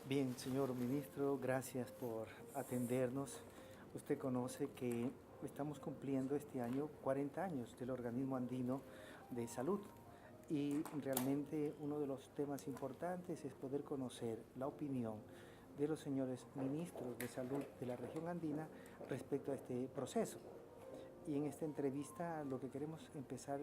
Bien, señor ministro, gracias por atendernos. Usted conoce que estamos cumpliendo este año 40 años del Organismo Andino de Salud y realmente uno de los temas importantes es poder conocer la opinión de los señores ministros de salud de la región andina respecto a este proceso. Y en esta entrevista lo que queremos empezar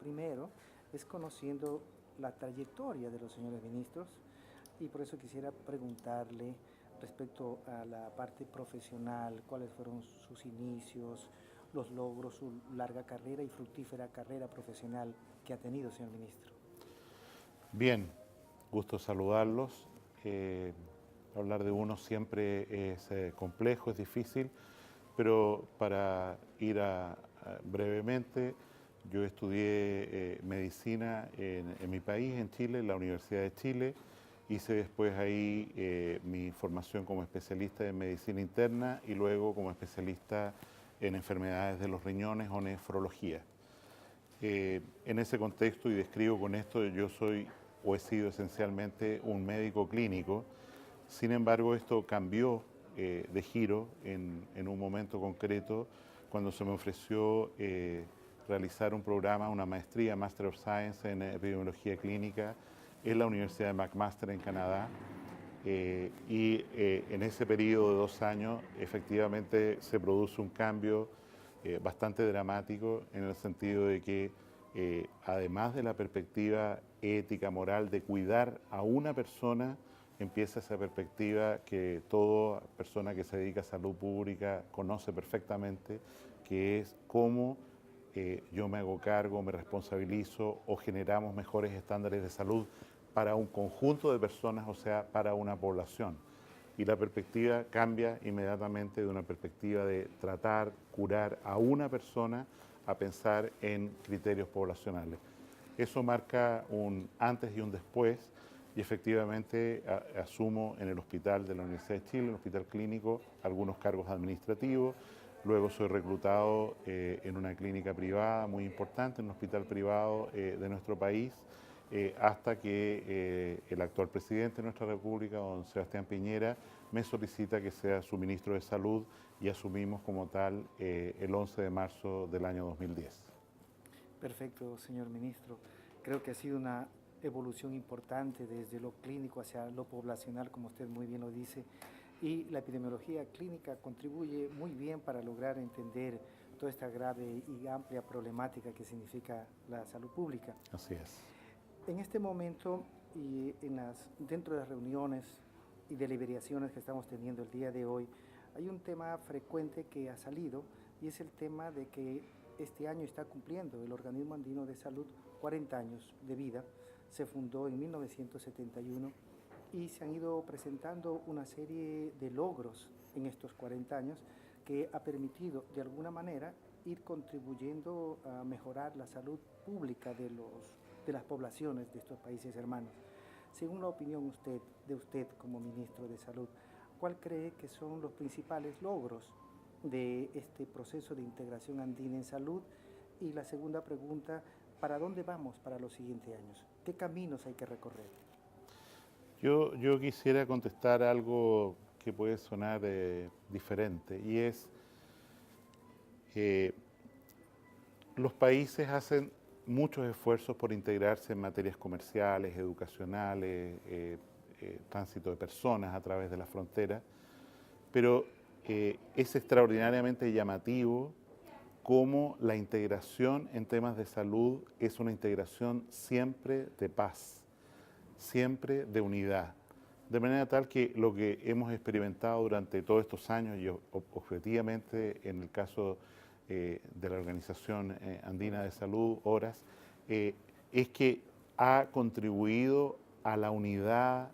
primero es conociendo la trayectoria de los señores ministros y por eso quisiera preguntarle respecto a la parte profesional, cuáles fueron sus inicios, los logros, su larga carrera y fructífera carrera profesional que ha tenido, señor ministro. Bien, gusto saludarlos. Hablar de uno siempre es complejo, es difícil, pero para ir brevemente, yo estudié medicina en mi país, en Chile, en la Universidad de Chile. Hice después ahí mi formación como especialista en medicina interna y luego como especialista en enfermedades de los riñones o nefrología. En ese contexto, y describo con esto, yo soy o he sido esencialmente un médico clínico. Sin embargo, esto cambió de giro en un momento concreto cuando se me ofreció realizar un programa, una maestría, Master of Science en epidemiología clínica en la Universidad de McMaster en Canadá. En ese periodo de 2 años efectivamente se produce un cambio bastante dramático en el sentido de que además de la perspectiva ética, moral de cuidar a una persona, empieza esa perspectiva que toda persona que se dedica a salud pública conoce perfectamente, que es cómo yo me hago cargo, me responsabilizo o generamos mejores estándares de salud para un conjunto de personas, o sea, para una población. Y la perspectiva cambia inmediatamente de una perspectiva de tratar, curar a una persona a pensar en criterios poblacionales. Eso marca un antes y un después y efectivamente asumo en el hospital de la Universidad de Chile, en el hospital clínico, algunos cargos administrativos. Luego soy reclutado en una clínica privada muy importante, en un hospital privado de nuestro país, hasta que el actual presidente de nuestra República, don Sebastián Piñera, me solicita que sea su ministro de Salud y asumimos como tal el 11 de marzo del año 2010. Perfecto, señor ministro. Creo que ha sido una evolución importante desde lo clínico hacia lo poblacional, como usted muy bien lo dice, y la epidemiología clínica contribuye muy bien para lograr entender toda esta grave y amplia problemática que significa la salud pública. Así es. En este momento y dentro de las reuniones y deliberaciones que estamos teniendo el día de hoy, hay un tema frecuente que ha salido y es el tema de que este año está cumpliendo el Organismo Andino de Salud 40 años de vida. Se fundó en 1971 y se han ido presentando una serie de logros en estos 40 años que ha permitido de alguna manera ir contribuyendo a mejorar la salud pública de las poblaciones de estos países hermanos. Según la opinión de usted como ministro de Salud, ¿cuál cree que son los principales logros de este proceso de integración andina en salud? Y la segunda pregunta, ¿para dónde vamos para los siguientes años? ¿Qué caminos hay que recorrer? Yo quisiera contestar algo que puede sonar diferente y es, eh, los países hacen muchos esfuerzos por integrarse en materias comerciales, educacionales, tránsito de personas a través de la frontera, pero es extraordinariamente llamativo cómo la integración en temas de salud es una integración siempre de paz, siempre de unidad. De manera tal que lo que hemos experimentado durante todos estos años, y objetivamente en el caso de la Organización Andina de Salud, ORAS, es que ha contribuido a la unidad,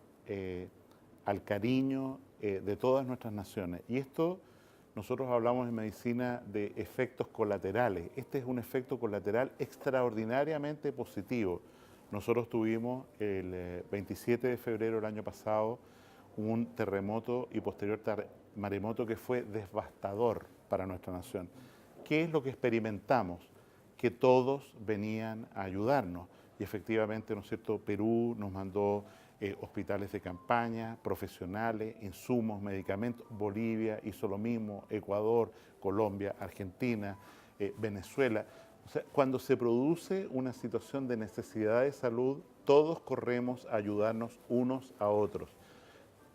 al cariño de todas nuestras naciones. Y esto, nosotros hablamos en medicina de efectos colaterales. Este es un efecto colateral extraordinariamente positivo. Nosotros tuvimos el 27 de febrero del año pasado un terremoto y posterior maremoto que fue devastador para nuestra nación. ¿Qué es lo que experimentamos? Que todos venían a ayudarnos. Y efectivamente, ¿no es cierto?, Perú nos mandó hospitales de campaña, profesionales, insumos, medicamentos. Bolivia hizo lo mismo, Ecuador, Colombia, Argentina, Venezuela. O sea, cuando se produce una situación de necesidad de salud, todos corremos a ayudarnos unos a otros.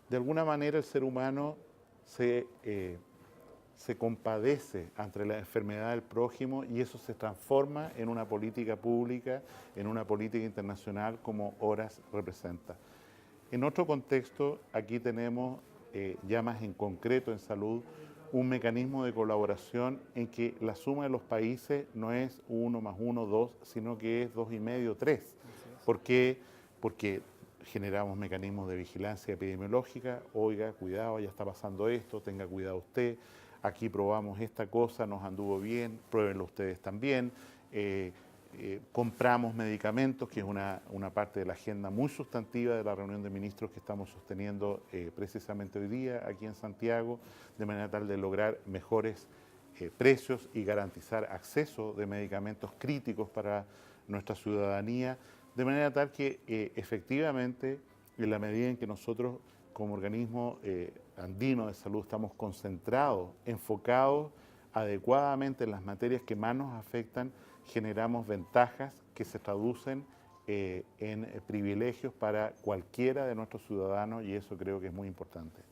De alguna manera el ser humano se compadece ante la enfermedad del prójimo y eso se transforma en una política pública, en una política internacional como Horas representa. En otro contexto, aquí tenemos, ya más en concreto en salud, un mecanismo de colaboración en que la suma de los países no es 1 más 1, 2, sino que es 2,5, 3. ¿Por qué? Porque generamos mecanismos de vigilancia epidemiológica. Oiga, cuidado, ya está pasando esto, tenga cuidado usted. Aquí probamos esta cosa, nos anduvo bien, pruébenlo ustedes también. Compramos medicamentos, que es una parte de la agenda muy sustantiva de la reunión de ministros que estamos sosteniendo precisamente hoy día aquí en Santiago, de manera tal de lograr mejores precios y garantizar acceso de medicamentos críticos para nuestra ciudadanía, de manera tal que efectivamente, en la medida en que nosotros como organismo andino de salud estamos concentrados, enfocados adecuadamente en las materias que más nos afectan, generamos ventajas que se traducen en privilegios para cualquiera de nuestros ciudadanos y eso creo que es muy importante.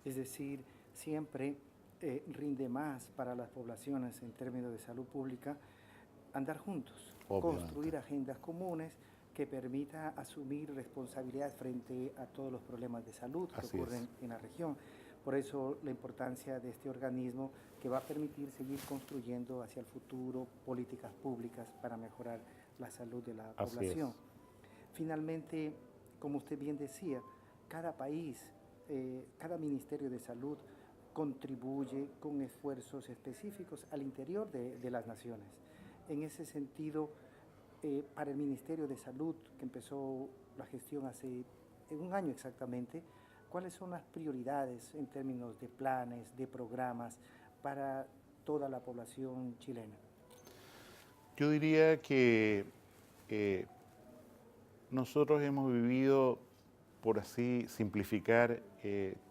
Es decir, siempre rinde más para las poblaciones en términos de salud pública andar juntos, Obviamente. Construir agendas comunes que permita asumir responsabilidad frente a todos los problemas de salud que ocurren en la región. Por eso la importancia de este organismo que va a permitir seguir construyendo hacia el futuro políticas públicas para mejorar la salud de la población. Finalmente, como usted bien decía, cada país, cada Ministerio de Salud contribuye con esfuerzos específicos al interior de las naciones. En ese sentido, para el Ministerio de Salud, que empezó la gestión hace 1 año exactamente, ¿cuáles son las prioridades en términos de planes, de programas para toda la población chilena? Yo diría que nosotros hemos vivido, por así simplificar,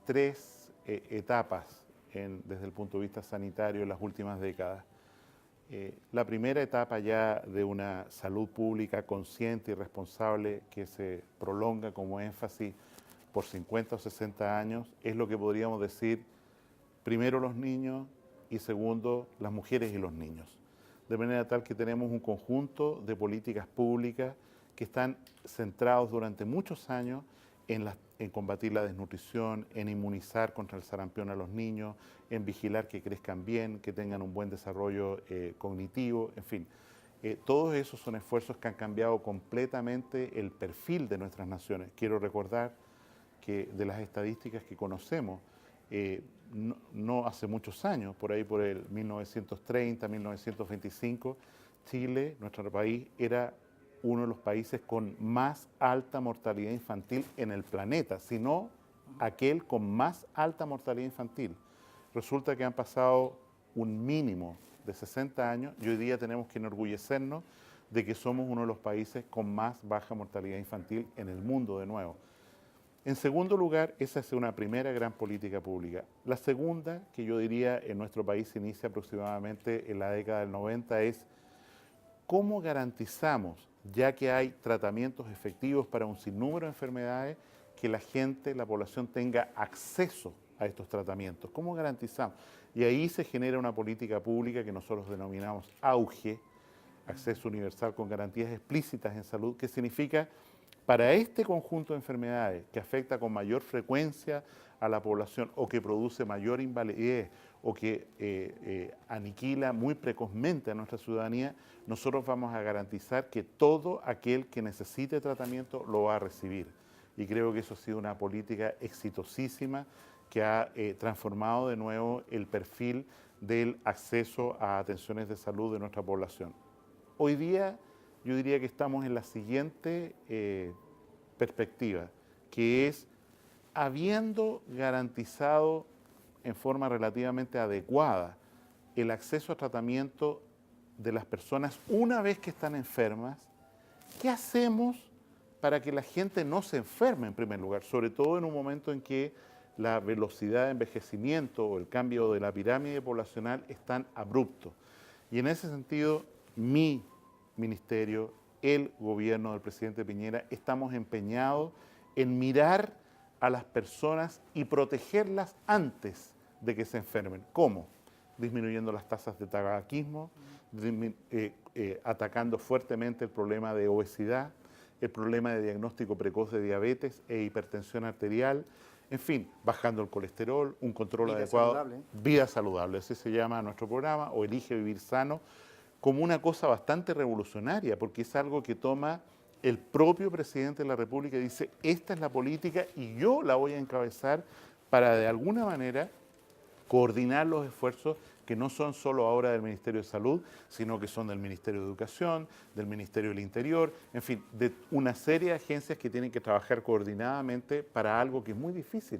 3 etapas desde el punto de vista sanitario en las últimas décadas. La primera etapa ya de una salud pública consciente y responsable que se prolonga como énfasis por 50 o 60 años, es lo que podríamos decir, primero los niños y segundo las mujeres y los niños. De manera tal que tenemos un conjunto de políticas públicas que están centrados durante muchos años en combatir la desnutrición, en inmunizar contra el sarampión a los niños, en vigilar que crezcan bien, que tengan un buen desarrollo cognitivo, en fin. Todos esos son esfuerzos que han cambiado completamente el perfil de nuestras naciones. Quiero recordar que de las estadísticas que conocemos, no hace muchos años, por ahí por el 1930, 1925, Chile, nuestro país, era uno de los países con más alta mortalidad infantil en el planeta, sino aquel con más alta mortalidad infantil. Resulta que han pasado un mínimo de 60 años y hoy día tenemos que enorgullecernos de que somos uno de los países con más baja mortalidad infantil en el mundo de nuevo. En segundo lugar, esa es una primera gran política pública. La segunda, que yo diría en nuestro país se inicia aproximadamente en la década del 90, es cómo garantizamos, ya que hay tratamientos efectivos para un sinnúmero de enfermedades, que la gente, la población tenga acceso a estos tratamientos. ¿Cómo garantizamos? Y ahí se genera una política pública que nosotros denominamos AUGE, acceso universal con garantías explícitas en salud, que significa para este conjunto de enfermedades que afecta con mayor frecuencia a la población o que produce mayor invalidez o que aniquila muy precozmente a nuestra ciudadanía, nosotros vamos a garantizar que todo aquel que necesite tratamiento lo va a recibir. Y creo que eso ha sido una política exitosísima que ha transformado de nuevo el perfil del acceso a atenciones de salud de nuestra población. Hoy día yo diría que estamos en la siguiente perspectiva, que es habiendo garantizado en forma relativamente adecuada el acceso a tratamiento de las personas una vez que están enfermas, ¿qué hacemos para que la gente no se enferme en primer lugar, sobre todo en un momento en que la velocidad de envejecimiento o el cambio de la pirámide poblacional es tan abrupto. Y en ese sentido, mi ministerio, el gobierno del presidente Piñera, estamos empeñados en mirar a las personas y protegerlas antes de que se enfermen. ¿Cómo? Disminuyendo las tasas de tabaquismo, atacando fuertemente el problema de obesidad, el problema de diagnóstico precoz de diabetes e hipertensión arterial, en fin, bajando el colesterol, un control adecuado. Saludable. Vida saludable, así se llama nuestro programa, o Elige Vivir Sano, como una cosa bastante revolucionaria, porque es algo que toma el propio presidente de la República y dice, esta es la política y yo la voy a encabezar para de alguna manera coordinar los esfuerzos que no son solo ahora del Ministerio de Salud, sino que son del Ministerio de Educación, del Ministerio del Interior, en fin, de una serie de agencias que tienen que trabajar coordinadamente para algo que es muy difícil.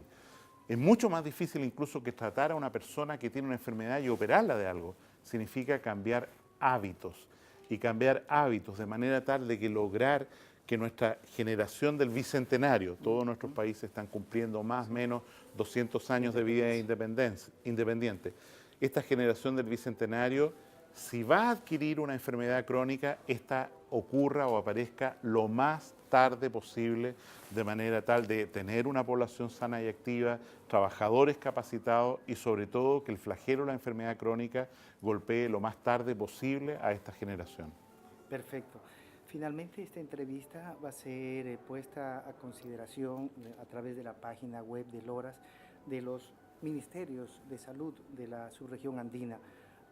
Es mucho más difícil incluso que tratar a una persona que tiene una enfermedad y operarla de algo. Significa cambiar hábitos, y cambiar hábitos de manera tal de que lograr que nuestra generación del bicentenario, todos nuestros países están cumpliendo más o menos 200 años de vida independiente. Esta generación del bicentenario, si va a adquirir una enfermedad crónica, esta ocurra o aparezca lo más tarde posible, de manera tal de tener una población sana y activa, trabajadores capacitados y sobre todo que el flagelo de la enfermedad crónica golpee lo más tarde posible a esta generación. Perfecto. Finalmente, esta entrevista va a ser puesta a consideración a través de la página web de LORAS de los ministerios de salud de la subregión andina.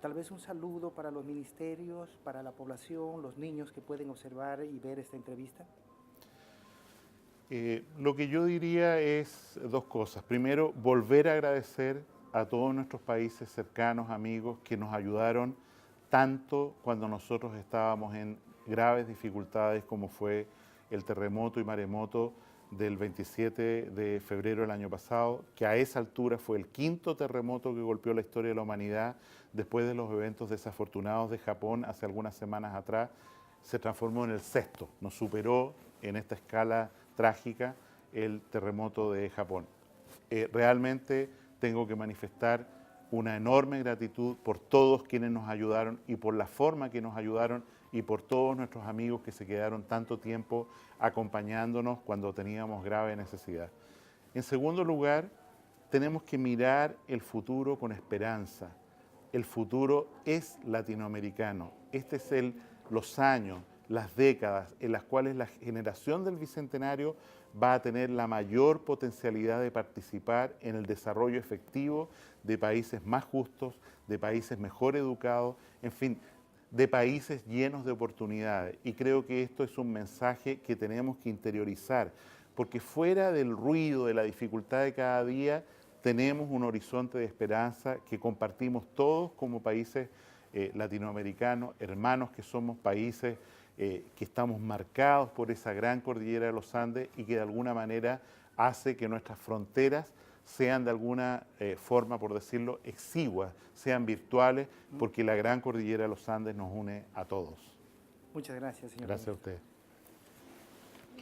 Tal vez un saludo para los ministerios, para la población, los niños que pueden observar y ver esta entrevista. Lo que yo diría es dos cosas. Primero, volver a agradecer a todos nuestros países cercanos, amigos, que nos ayudaron tanto cuando nosotros estábamos en graves dificultades como fue el terremoto y maremoto del 27 de febrero del año pasado, que a esa altura fue el quinto terremoto que golpeó la historia de la humanidad después de los eventos desafortunados de Japón hace algunas semanas atrás, se transformó en el sexto, nos superó en esta escala trágica el terremoto de Japón. Realmente tengo que manifestar una enorme gratitud por todos quienes nos ayudaron y por la forma que nos ayudaron y por todos nuestros amigos que se quedaron tanto tiempo acompañándonos cuando teníamos grave necesidad. En segundo lugar, tenemos que mirar el futuro con esperanza. El futuro es latinoamericano. Este es los años, las décadas en las cuales la generación del Bicentenario va a tener la mayor potencialidad de participar en el desarrollo efectivo de países más justos, de países mejor educados, en fin, de países llenos de oportunidades. Y creo que esto es un mensaje que tenemos que interiorizar, porque fuera del ruido, de la dificultad de cada día, tenemos un horizonte de esperanza que compartimos todos como países latinoamericanos, hermanos que somos países que estamos marcados por esa gran cordillera de los Andes y que de alguna manera hace que nuestras fronteras sean de alguna forma, por decirlo, exiguas, sean virtuales, porque la gran cordillera de los Andes nos une a todos. Muchas gracias, señor. Gracias a usted.